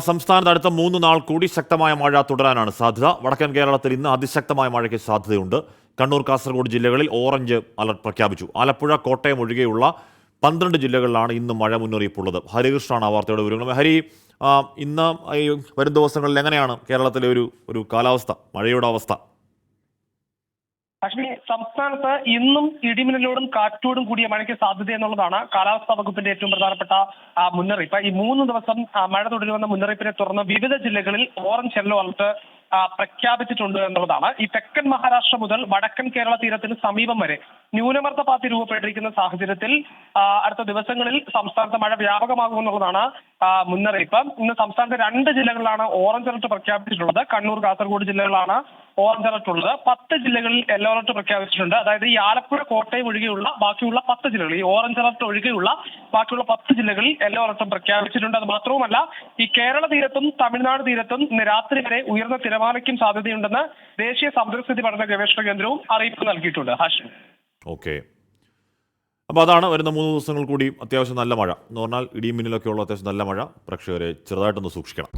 സംസ്ഥാനത്ത് അടുത്ത 3 നാൾ കൂടി ശക്തമായ മഴ തുടരാനാണ് സാധ്യത. വടക്കൻ കേരളത്തിൽ ഇന്ന് അതിശക്തമായ മഴയ്ക്ക് സാധ്യതയുണ്ട്. കണ്ണൂർ, കാസർഗോഡ് ജില്ലകളിൽ ഓറഞ്ച് അലർട്ട് പ്രഖ്യാപിച്ചു. ആലപ്പുഴ, കോട്ടയം ഒഴികെയുള്ള 12 ജില്ലകളിലാണ് ഇന്ന് മഴ മുന്നറിയിപ്പുള്ളത്. ഹരികൃഷ്ണനാണ് ആ വാർത്തയുടെ വിവരങ്ങൾ. ഹരി, ഇന്ന് ഈ വരും ദിവസങ്ങളിൽ എങ്ങനെയാണ് കേരളത്തിലെ ഒരു കാലാവസ്ഥ, മഴയുടെ അവസ്ഥ? പക്ഷേ സംസ്ഥാനത്ത് ഇന്നും ഇടിമിന്നലോടും കാറ്റോടും കൂടിയ മഴയ്ക്ക് സാധ്യത എന്നുള്ളതാണ് കാലാവസ്ഥാ വകുപ്പിന്റെ ഏറ്റവും പ്രധാനപ്പെട്ട മുന്നറിയിപ്പ്. ഈ 3 ദിവസം മഴ തുടരുമെന്ന മുന്നറിയിപ്പിനെ തുടർന്ന് വിവിധ ജില്ലകളിൽ ഓറഞ്ച് യെല്ലോ അലർട്ട് പ്രഖ്യാപിച്ചിട്ടുണ്ട് എന്നുള്ളതാണ്. ഈ തെക്കൻ മഹാരാഷ്ട്ര മുതൽ വടക്കൻ കേരള തീരത്തിന് സമീപം വരെ ന്യൂനമർദ്ദപാത്തി രൂപപ്പെട്ടിരിക്കുന്ന സാഹചര്യത്തിൽ അടുത്ത ദിവസങ്ങളിൽ സംസ്ഥാനത്ത് മഴ വ്യാപകമാകുമെന്നുള്ളതാണ് മുന്നറിയിപ്പ്. ഇന്ന് സംസ്ഥാനത്തെ 2 ജില്ലകളിലാണ് ഓറഞ്ച് അലർട്ട് പ്രഖ്യാപിച്ചിട്ടുള്ളത്. കണ്ണൂർ, കാസർഗോഡ് ജില്ലകളിലാണ് ഓറഞ്ച് അലർട്ട് ഉള്ളത്. 10 ജില്ലകളിൽ യെല്ലോ അലർട്ട് പ്രഖ്യാപിച്ചിട്ടുണ്ട്. അതായത് ഈ ആലപ്പുഴ, കോട്ടയം ഒഴികെയുള്ള ബാക്കിയുള്ള 10 ജില്ലകൾ, ഈ ഓറഞ്ച് അലർട്ട് ഒഴികെയുള്ള ബാക്കിയുള്ള 10 ജില്ലകളിൽ യെല്ലോ അലർട്ടും പ്രഖ്യാപിച്ചിട്ടുണ്ട്. അത് മാത്രവുമല്ല, ഈ കേരള തീരത്തും തമിഴ്നാട് തീരത്തും ഇന്ന് രാത്രി വരെ ഉയർന്ന തിരമാലയ്ക്കും സാധ്യതയുണ്ടെന്ന് ദേശീയ സമുദ്രസ്ഥിതി പഠന ഗവേഷണ കേന്ദ്രവും അറിയിപ്പ് നൽകിയിട്ടുണ്ട്. ഹാഷിം, ഓക്കെ. അപ്പോൾ അതാണ് വരുന്ന 3 ദിവസങ്ങൾ കൂടി അത്യാവശ്യം നല്ല മഴ എന്ന് പറഞ്ഞാൽ ഇടിയും മിന്നലൊക്കെ ഉള്ള അത്യാവശ്യം നല്ല മഴ. പ്രേക്ഷകരെ ചെറുതായിട്ടൊന്ന് സൂക്ഷിക്കണം.